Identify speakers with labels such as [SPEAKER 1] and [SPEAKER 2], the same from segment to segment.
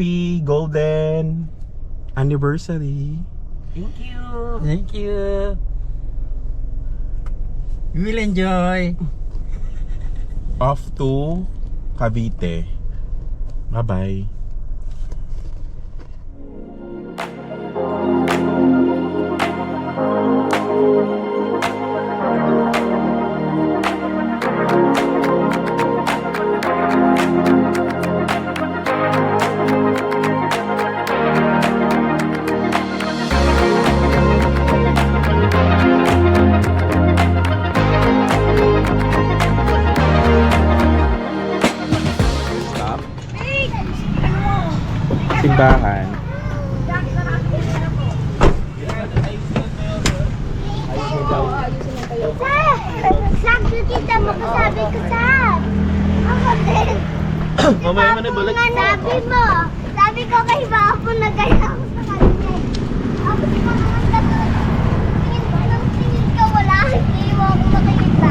[SPEAKER 1] Happy golden anniversary.
[SPEAKER 2] Thank you. Thank you. You will enjoy.
[SPEAKER 1] Off to Cavite. Bye-bye. Simbahan.
[SPEAKER 3] Sakto kita makasabi ko saan. Ako din.
[SPEAKER 1] Mamaya mo na balik.
[SPEAKER 3] Sabi mo. Sabi ko kay ba ako nagaya ako sa kanya. Ako si mga katulad. Tingin ka wala. Hindi mo ako makikita.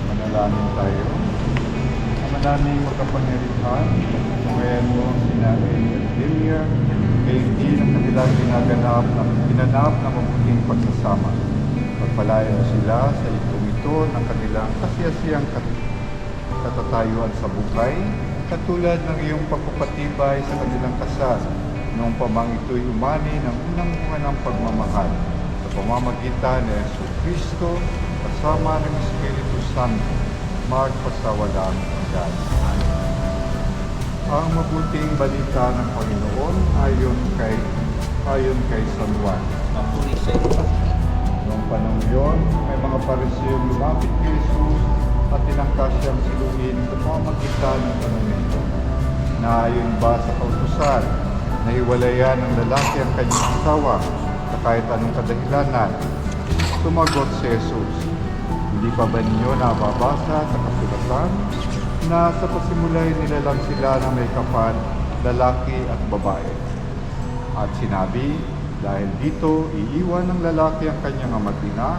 [SPEAKER 4] Manalangin tayo. Manalangin makapangyarihan, ngayon mo ang sinabi ng Biblia, kay hindi ng kanilang ginanap na mabuting pagsasama. Pagpalain mo sila sa itong ito ng kanilang kasiyasiyang katatayuan sa buhay, katulad ng iyong pagpapatibay sa kanilang kasal, noong pamang ito'y umani ng unang bunga ng pagmamahal, sa pamamagitan ni Yesus Kristo, kasama ng Espiritu Santo, magpasawalang hanggan. Ang mabuting balita ng Panginoon ayon kay San Juan. Noong panahon yon, may mga Pariseo lumapit kay Jesus at tinangka siyang siluhin sa pamamagitan ng tanong ito. Naayon ba sa kautusan na hiwalayan ng lalaki ang kanyang asawa sa kahit anong kadahilanan? Sumagot si Jesus, hindi pa ba ninyo nababasa sa kasulatan na sa pasimulay nilalang sila na may kapal, lalaki at babae? At sinabi, dahil dito iiwan ng lalaki ang kanyang ama't ina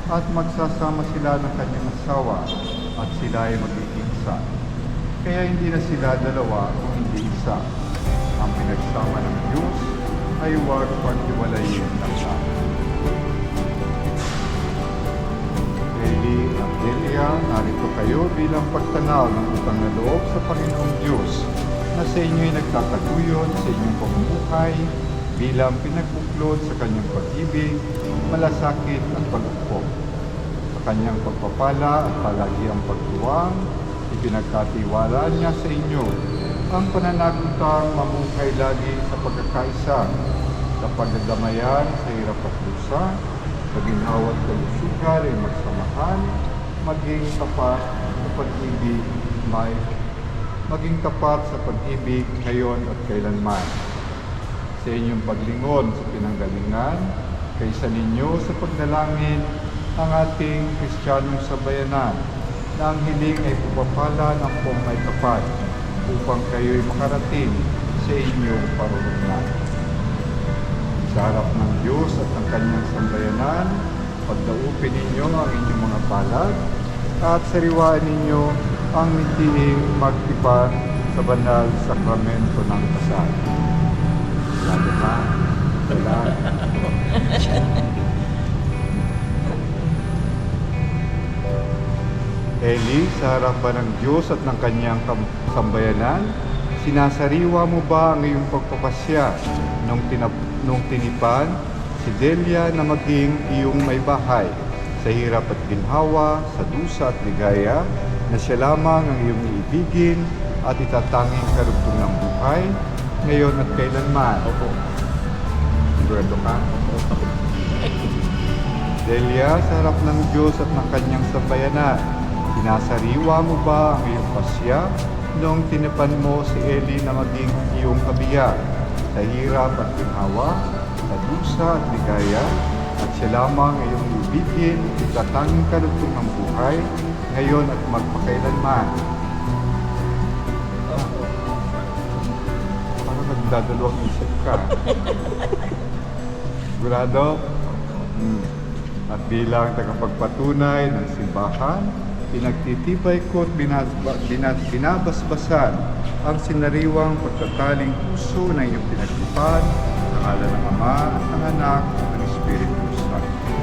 [SPEAKER 4] at magsasama sila ng kanyang asawa at sila ay magiging isa. Kaya hindi na sila dalawa kung hindi isa. Ang pinagsama ng Diyos ay huwag paghiwalayin ng tao. Eli at Delia, narito kayo bilang pagtanaw ng utang na loob sa Panginoong Diyos na sa inyo'y nagtataguyod sa inyong pamumuhay bilang pinagbuklod sa kanyang pag-ibig, malasakit at pag-upo. Sa kanyang pagpapala at palagiang pagtuwang, ipinagkatiwala niya sa inyo ang pananagutang mamuhay lagi sa pagkakaisa, sa pagdadamayan sa hirap at lusa, paginhawa at kalusugan ay magsamahan, maging tapat sa pag-ibig ngayon at kailanman. Sa inyong paglingon sa pinanggalingan, kaysa ninyo sa pagdalangin ang ating Kristiyanong sabayanan, na ang hiling ay pupapala ng pong may tapat, upang kayo'y makarating sa inyong parunungan. Sa harap ng Diyos at ng kanyang sambayanan, pagdaupin ninyo ang inyong mga palad at sariwaan ninyo ang nitiing magtipan sa banal sakramento ng kasal. Lalo na, wala. Eli, sa harapan ng Diyos at ng kanyang sambayanan, sinasariwa mo ba ang iyong pagpapasya nung tinipan si Delia na maging iyong may bahay sa hirap at ginhawa, sa dusa at ligaya, na siya lamang ang iyong iibigin at itatanging karugtong ng buhay, ngayon at kailanman? Opo. Sigurado ka? Delia, sa harap ng Diyos at ng kanyang sambayanan, sinasariwa mo ba ang iyong pasya noong tinipan mo si Eli na maging iyong kabiyak sa hirap at ginhawa, sa dusa at ligaya, at siya lamang ang iyong ibigin, itatanging karugtong ng buhay, ngayon at magpakailanman? Parang nagdadalawang isip ka. Sigurado? At bilang tagapagpatunay ng simbahan, pinagtitibay ko at binabasbasan ang sinariwang pagtataling puso na inyong pinagtipan sa ngalan ng Ama at ng Anak at ng Espiritu Santo.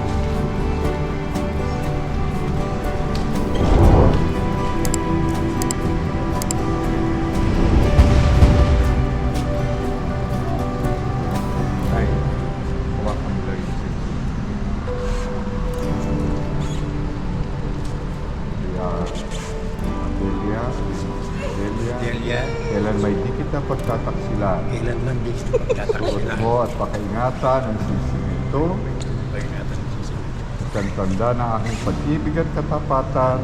[SPEAKER 4] Ay, hawakan mo lang yung
[SPEAKER 2] Delia,
[SPEAKER 4] kailan may di kita pagtataksilan.
[SPEAKER 2] kailan man di kita
[SPEAKER 4] Suot
[SPEAKER 2] pagtataksilan.
[SPEAKER 4] mo at pakaingatan ang sisimento, kantanda ng aking pag-ibig at katapatan,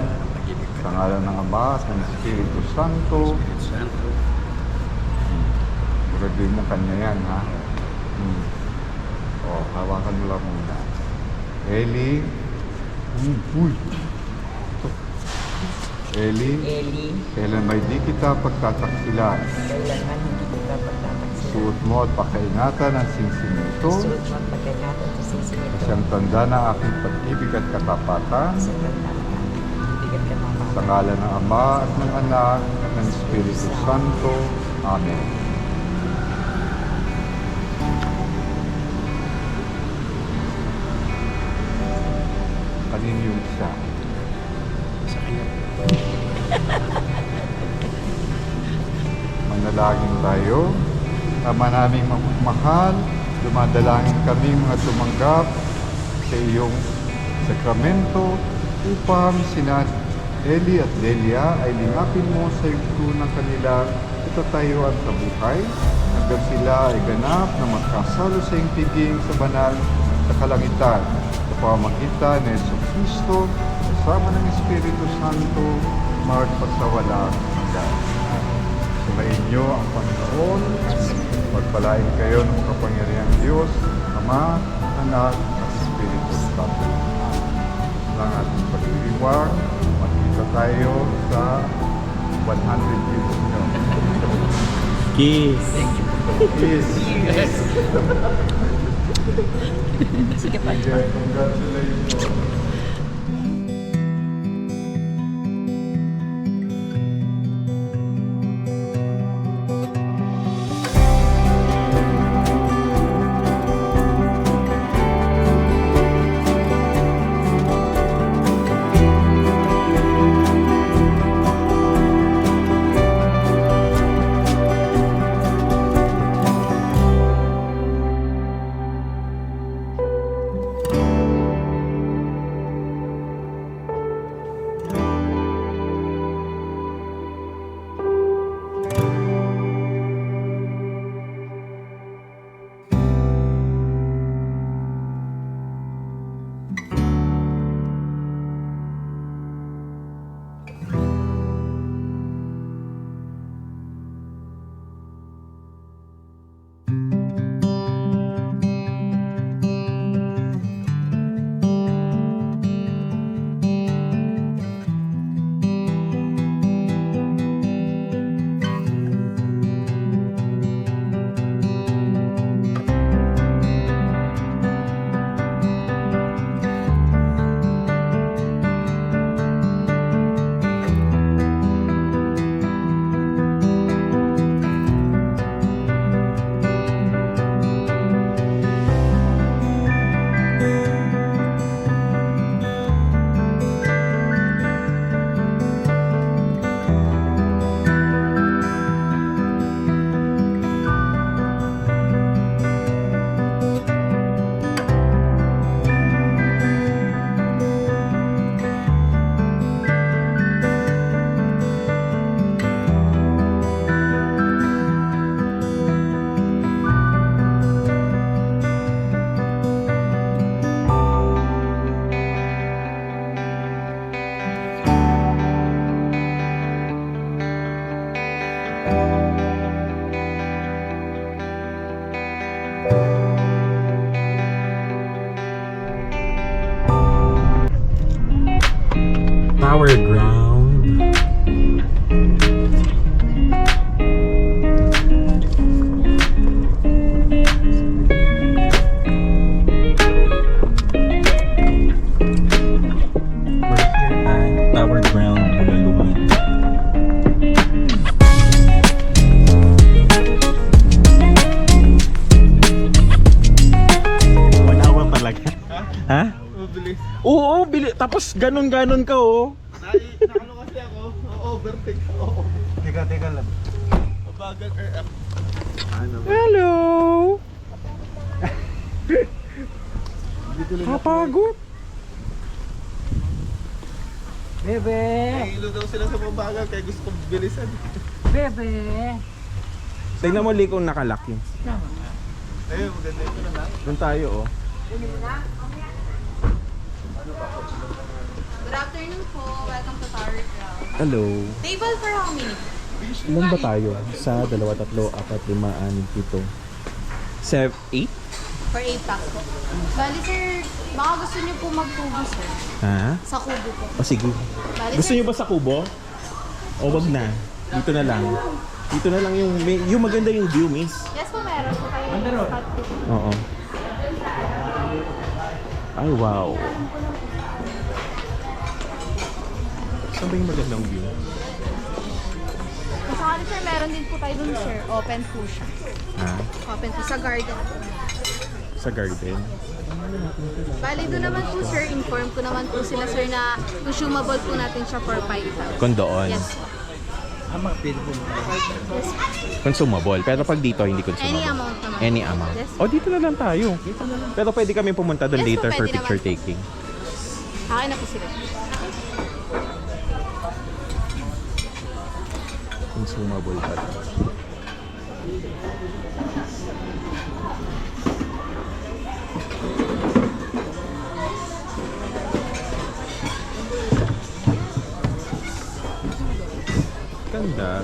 [SPEAKER 4] sa ngalan ng Ama at ng Espiritu Santo.
[SPEAKER 2] Santo.
[SPEAKER 4] Siguraduhin mo kanya yan, ha? O, hawakan mo lang muna. Eli. Uy. Eli.
[SPEAKER 5] Eli,
[SPEAKER 4] Kailan may di kita pagtataksilan.
[SPEAKER 5] kailanman hindi kita pagtataksilan.
[SPEAKER 4] Suot mo at pakaingatan ang sisimento,
[SPEAKER 5] Suot mo ang pagkakataon sa sisimento.
[SPEAKER 4] siyang tanda ng aking pag-ibig at katapatan,
[SPEAKER 5] Sa pagkakataon, ibigat ka ng
[SPEAKER 4] sa ngalan ng Ama at ng Anak at ng Espiritu Santo. Amen. Kanino yung isa?
[SPEAKER 2] Sa kanya.
[SPEAKER 4] Manalangin tayo. Ama naming magmahal, dumadalangin kami mga tumanggap sa iyong sakramento upang sina Eli at Delia ay lingapin mo sa yugto ng kanilang itatayuan sa buhay hanggang sila ay ganap na magkasalo sa iyong piging sa banal sa kalangitan sa pamamagitan ni Jesucristo kasama ng Espiritu Santo magpagsawalang hanggan. Sumayin niyo ang Panginoon, pagpalain kayo ng makapangyarihang Diyos, Ama, Anak, at Espiritu Santo. Lang ating pagdiriwang, magkita tayo sa 100 years nyo.
[SPEAKER 1] Kiss!
[SPEAKER 4] Yes!
[SPEAKER 5] Sige pa.
[SPEAKER 4] Congratulations!
[SPEAKER 1] Tower ground. We're here at Tower ground, Bugaluhan. Wala ba talaga? Ha?
[SPEAKER 2] Mabilis.
[SPEAKER 1] Oo, bili. Tapos ganon-ganon ka, oh.
[SPEAKER 2] Nakano kasi ako, overtake ako. Teka lang. Mabagal up. Ano ba?
[SPEAKER 1] Hello! Kapagod.
[SPEAKER 5] Bebe!
[SPEAKER 2] Nahilo daw sila sa mabagal kaya gusto kong bilisan.
[SPEAKER 5] Bebe!
[SPEAKER 1] Tignan mo, Lee, kung nakalock yun.
[SPEAKER 2] Ayun, maganda ito na lang.
[SPEAKER 1] Doon tayo, oh.
[SPEAKER 6] Good afternoon po. Welcome to Tower Ground.
[SPEAKER 1] Hello.
[SPEAKER 6] Table for how many?
[SPEAKER 1] Ilan ba tayo? Isa, dalawa, tatlo, apat, lima, anim, pito. 8?
[SPEAKER 6] For 8 packs po. Bali sir, baka gusto niyo po magkubo sir.
[SPEAKER 1] Ha?
[SPEAKER 6] Sa kubo po.
[SPEAKER 1] O sige.
[SPEAKER 6] Bali
[SPEAKER 1] Gusto
[SPEAKER 6] sir,
[SPEAKER 1] niyo ba sa kubo? O wag na. Dito na lang. Dito na lang yung maganda yung view, miss.
[SPEAKER 6] yes po meron po kayo.
[SPEAKER 1] Oo. Ay, wow. Saan ba yung magandang view?
[SPEAKER 6] Masakali sir, meron din po tayo dun sir. Open po siya.
[SPEAKER 1] Ha?
[SPEAKER 6] Open po sa garden.
[SPEAKER 1] Sa garden?
[SPEAKER 6] Bali doon naman po sir, inform ko naman po sila sir na consumable po natin siya for 5,000.
[SPEAKER 1] Kung doon?
[SPEAKER 6] Yes.
[SPEAKER 1] Consumable. Pero pag dito, hindi consumable.
[SPEAKER 6] Any amount naman.
[SPEAKER 1] Any amount.
[SPEAKER 6] Yes.
[SPEAKER 1] O, dito na lang tayo. Pero pwede kami pumunta doon
[SPEAKER 6] Yes,
[SPEAKER 1] later
[SPEAKER 6] po,
[SPEAKER 1] for
[SPEAKER 6] pwede
[SPEAKER 1] picture
[SPEAKER 6] naman.
[SPEAKER 1] taking.
[SPEAKER 6] Akin na po sila.
[SPEAKER 1] Consumable pa rin. Ganda.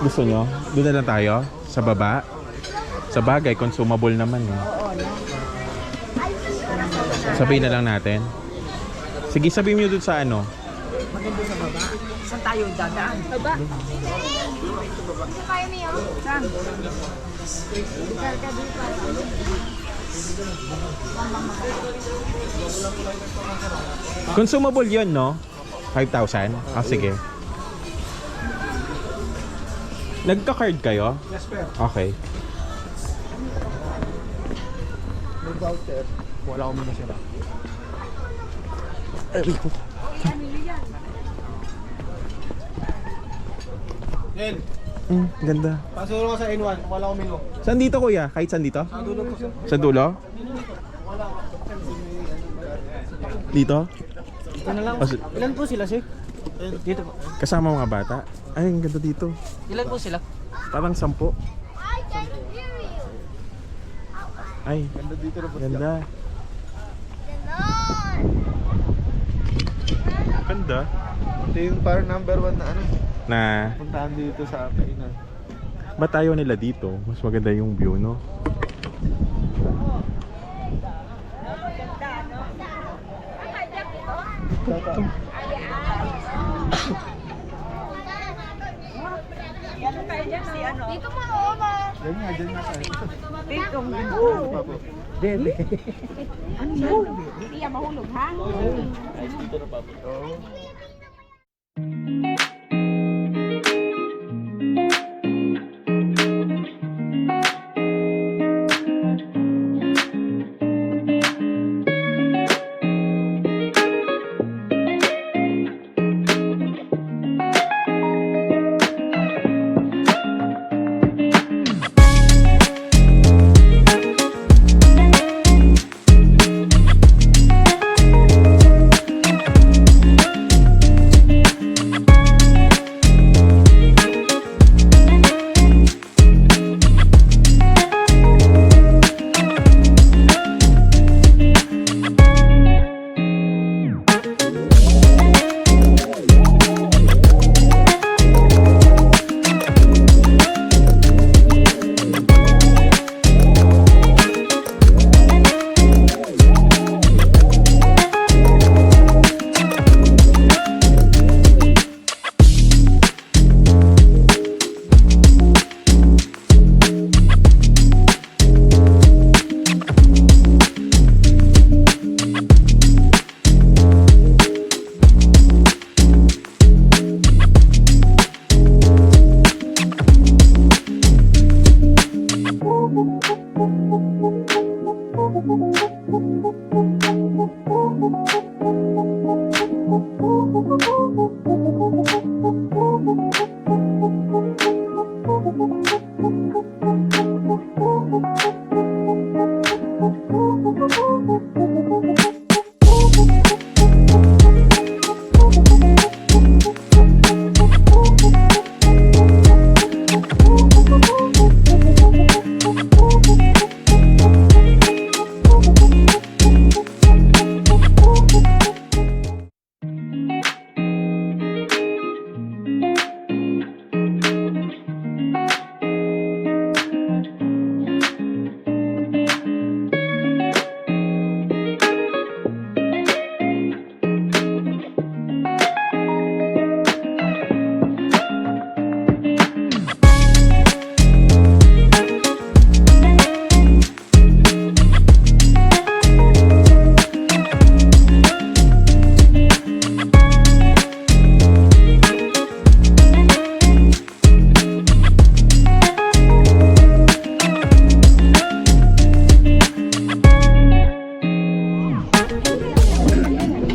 [SPEAKER 1] Gusto nyo? Doon na lang tayo? Sa baba? Sa bagay, consumable naman eh. Sabihin na lang natin. Sige, sabihin nyo doon sa ano.
[SPEAKER 5] Maganda sa baba. Saan tayo dadaan?
[SPEAKER 6] Baba. Gusto kayo niyo?
[SPEAKER 5] Saan?
[SPEAKER 1] Consumable yun, no? 5,000? Ah, sige. Nagka-card kayo?
[SPEAKER 2] Yes, sir.
[SPEAKER 1] Okay.
[SPEAKER 2] May voucher. Wala ko muna sila. Yan.
[SPEAKER 1] Ganda.
[SPEAKER 2] Pasuro ko sa N1. Wala ko menu.
[SPEAKER 1] Saan dito, kuya? Kahit saan dito?
[SPEAKER 2] Sa dulo po, sir.
[SPEAKER 1] Sa dulo? Dito?
[SPEAKER 2] Ito na lang.
[SPEAKER 1] O, si-
[SPEAKER 2] Ilan po sila, sir? Dito po.
[SPEAKER 1] kasama mga bata? Ay, ang ganda dito.
[SPEAKER 2] Ilan po sila?
[SPEAKER 1] Parang 10.
[SPEAKER 3] I can hear you.
[SPEAKER 1] Ay,
[SPEAKER 2] Ganda dito na po.
[SPEAKER 1] ganda.
[SPEAKER 3] Ganon.
[SPEAKER 1] Ganda.
[SPEAKER 2] Ito yung parang number 1 na ano.
[SPEAKER 1] Na,
[SPEAKER 2] Puntahan dito sa kainan.
[SPEAKER 1] ba't ayaw nila dito? Mas maganda yung view, no?
[SPEAKER 3] Dito pa oo ba?
[SPEAKER 2] Yan nga, dyan nga tayo.
[SPEAKER 5] Bebe.
[SPEAKER 6] Hindi yan mahulog ha?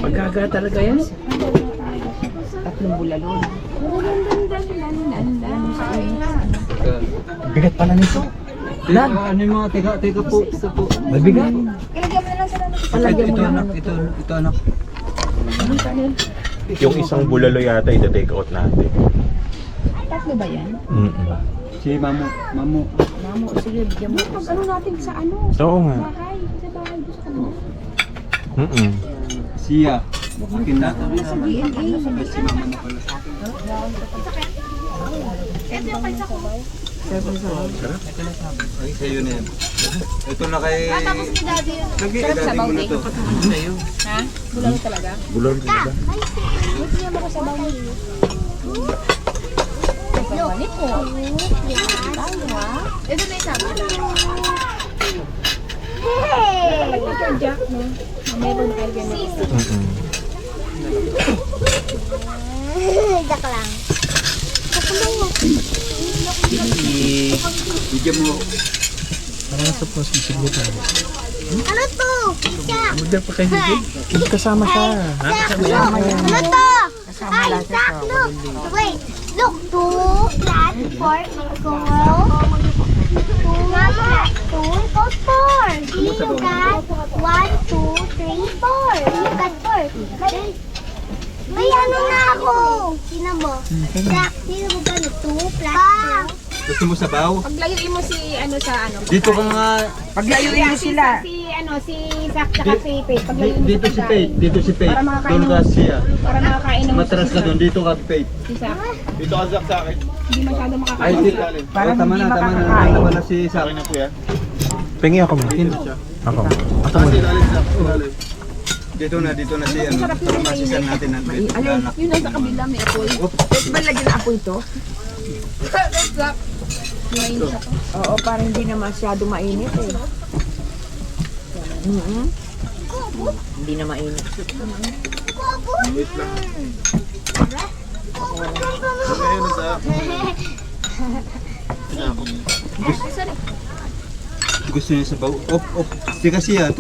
[SPEAKER 5] Pagkaga talaga yan. Tatlong bulalon.
[SPEAKER 2] Bigat pala nito.
[SPEAKER 5] Lag.
[SPEAKER 2] Ano yung mga teka po.
[SPEAKER 5] Mabigat. Palagyan mo lang.
[SPEAKER 2] Ito anak.
[SPEAKER 1] Yung isang bulalo yata ita-take out natin.
[SPEAKER 6] Tatlo ba yan?
[SPEAKER 2] Si Mamo.
[SPEAKER 5] Mamo, sige, bigyan mo.
[SPEAKER 6] Pag ano natin sa ano?
[SPEAKER 1] Oo nga.
[SPEAKER 6] Bahay. Sa bahay doon sa kanila.
[SPEAKER 2] Siya. Akin na.
[SPEAKER 6] Sa DNA.
[SPEAKER 2] Si Mama na pala.
[SPEAKER 6] Ito yung kalsa ko.
[SPEAKER 2] Ay, sa'yo na yan. Ito na kay...
[SPEAKER 6] Tapos ni daddy yun.
[SPEAKER 2] Nag-i-edadin mo na to.
[SPEAKER 6] Ha? Bulalo talaga?
[SPEAKER 1] Bulalo ba?
[SPEAKER 6] Buti niya mo ko sa bahay. Ganit po. Ito na yung sabi.
[SPEAKER 3] Hey!
[SPEAKER 6] Jack, no? Meron kayo ganit.
[SPEAKER 3] Joke lang.
[SPEAKER 2] Bigyan mo.
[SPEAKER 3] Ano to? Isa.
[SPEAKER 1] Kasama siya.
[SPEAKER 3] Ano to? Ay, Zach, look. Wait. Look, 2 plus 4 equals... Mama, 2 equals 4. See, you got 1, 2, 3, 4. You got 4. May ano na ako. Sino mo? Zach, sino mo gano'n? 2 plus 2.
[SPEAKER 2] Gusto mo sabaw?
[SPEAKER 6] Paglayuin mo si ano sa ano.
[SPEAKER 2] Dito ka nga.
[SPEAKER 5] Paglayuin mo sila.
[SPEAKER 6] Si ano si Zach tsaka si Faith. Paglayuin mo
[SPEAKER 2] Dito si Faith. Dito si Faith.
[SPEAKER 6] Para makakain
[SPEAKER 2] Doon ka siya.
[SPEAKER 6] Para makakain ng
[SPEAKER 2] Matras ka doon. Dito ka Faith.
[SPEAKER 6] si Zach.
[SPEAKER 2] Dito ka Zach sa akin.
[SPEAKER 6] Hindi masyado
[SPEAKER 2] Ay,
[SPEAKER 6] makakain.
[SPEAKER 2] di.
[SPEAKER 5] Parang
[SPEAKER 2] tama
[SPEAKER 5] hindi
[SPEAKER 2] na.
[SPEAKER 5] makakakain.
[SPEAKER 2] Tama na si Zach. na kuya.
[SPEAKER 1] Pingi ako mo. Ako. Ako mo.
[SPEAKER 2] Dito na si ano. Para masisan natin ang bed.
[SPEAKER 5] Alin?
[SPEAKER 6] Yun lang sa kabila may apoy.
[SPEAKER 5] Pwede ba lagyan ng apoy ito?
[SPEAKER 6] Zach. Mainit ako.
[SPEAKER 5] Oo, para hindi na masyado mainit eh. Hindi na mainit.
[SPEAKER 2] Wait lang. Gusto niya sabaw. Op. Tika siya.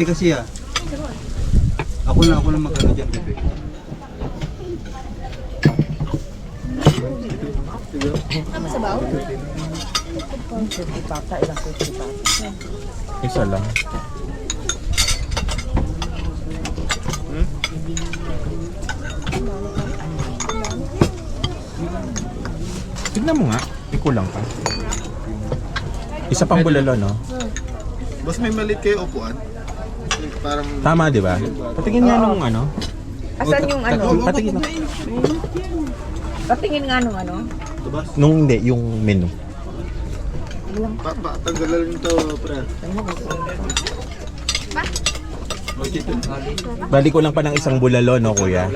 [SPEAKER 2] Ako na magano dyan, bebe.
[SPEAKER 6] Tama sa baw?
[SPEAKER 1] Isa lang. Tignan mo nga. Ikulang pa. Isa pang bulalo, no?
[SPEAKER 2] Boss, may malit kayo upuan? Parang...
[SPEAKER 1] Tama, di ba? Patingin nga nung ano.
[SPEAKER 5] Asan yung ano?
[SPEAKER 1] Patingin na.
[SPEAKER 5] Patingin nga nung ano?
[SPEAKER 1] Nung hindi, yung menu.
[SPEAKER 2] Tanggalan nito, pre.
[SPEAKER 1] Bali ko lang pa ng isang bulalo, no, kuya?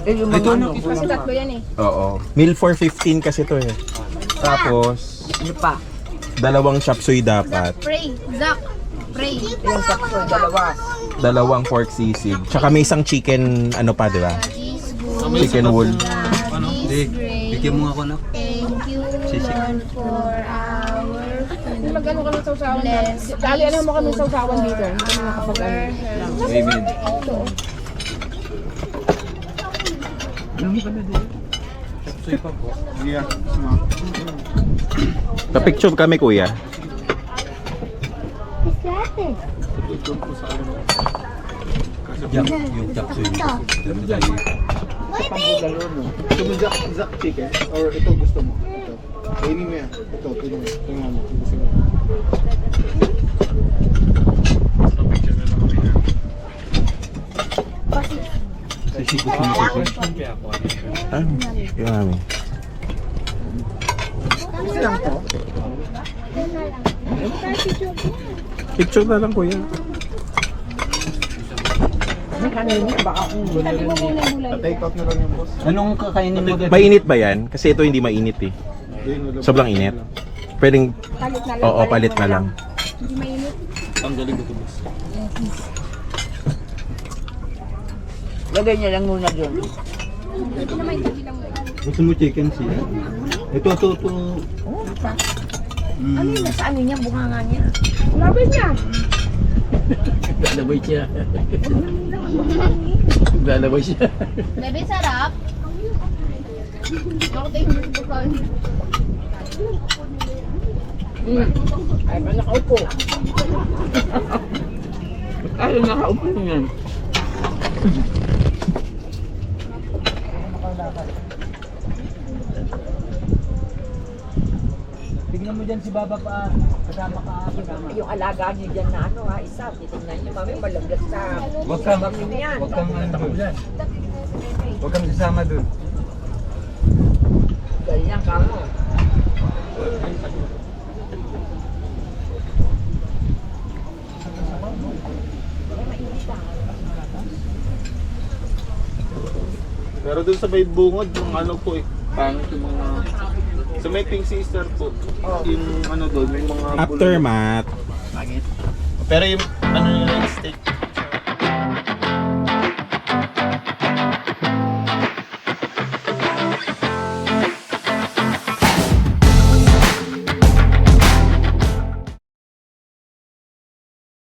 [SPEAKER 5] Eh, yung mga ano?
[SPEAKER 6] Kasi tatlo yan eh.
[SPEAKER 1] Oo. Meal for 15 kasi to eh. Tapos,
[SPEAKER 5] Ano pa?
[SPEAKER 1] dalawang chop suey dapat.
[SPEAKER 6] Pray. Zach. Pray.
[SPEAKER 5] Ilang sakto? Dalawa.
[SPEAKER 1] Dalawang pork sisig. Tsaka may isang chicken, ano pa, di ba?
[SPEAKER 6] Is good.
[SPEAKER 1] Chicken wool.
[SPEAKER 6] God is great.
[SPEAKER 2] Bigyan mo nga ako na.
[SPEAKER 6] Thank you, Lord, for our food.
[SPEAKER 7] Magkano kami sa usawan
[SPEAKER 6] Bless
[SPEAKER 7] Dali, alam mo kami sa usawan dito. Hindi kami nakapag
[SPEAKER 2] Amen.
[SPEAKER 4] Yeah.
[SPEAKER 1] Pa-picture kami, kuya.
[SPEAKER 2] Yung chop suey.
[SPEAKER 4] Gusto mo Jack chicken? Or ito gusto mo? Ito. Kainin mo yan. Ito, tingnan mo. Tingnan mo. Gusto mo.
[SPEAKER 1] Ah, yung mami. Picture na lang, kuya.
[SPEAKER 5] May kanina, baka kung
[SPEAKER 4] Take out na lang yung boss.
[SPEAKER 2] Anong kakainin mo dito?
[SPEAKER 1] Mainit ba yan? Kasi ito hindi mainit eh. Sobrang init. Pwedeng,
[SPEAKER 7] Palit na lang.
[SPEAKER 1] oo, palit na lang.
[SPEAKER 2] Tanggalin ko ito, boss.
[SPEAKER 5] lagay niya lang muna doon.
[SPEAKER 2] Gusto mo chicken siya? Ito.
[SPEAKER 5] Oh, isa. Ano yun? Nasa ano niya? Bunganga niya.
[SPEAKER 7] Labay niya.
[SPEAKER 2] Lalabay siya. Lalabay siya.
[SPEAKER 6] Bebe, sarap. Ako tayo yung bukan.
[SPEAKER 5] Ay, ba nakaupo?
[SPEAKER 2] Ay, nakaupo niyan. Tingnan mo dyan si Baba pa. Kasama ka.
[SPEAKER 5] Yung alaga niyo dyan na ano ha, isa. Titingnan niyo, mami, malaglag sa...
[SPEAKER 2] Huwag kang,
[SPEAKER 5] Mami yan.
[SPEAKER 2] huwag kang ano doon. Huwag kang sasama doon.
[SPEAKER 5] Ganyan ka mo.
[SPEAKER 2] Pero doon sa may bungod, yung ano po eh. Pangit yung mga... Sa may Pink Sister po. Yung ano doon, may mga...
[SPEAKER 1] Aftermath.
[SPEAKER 2] Pero yung ano nila yung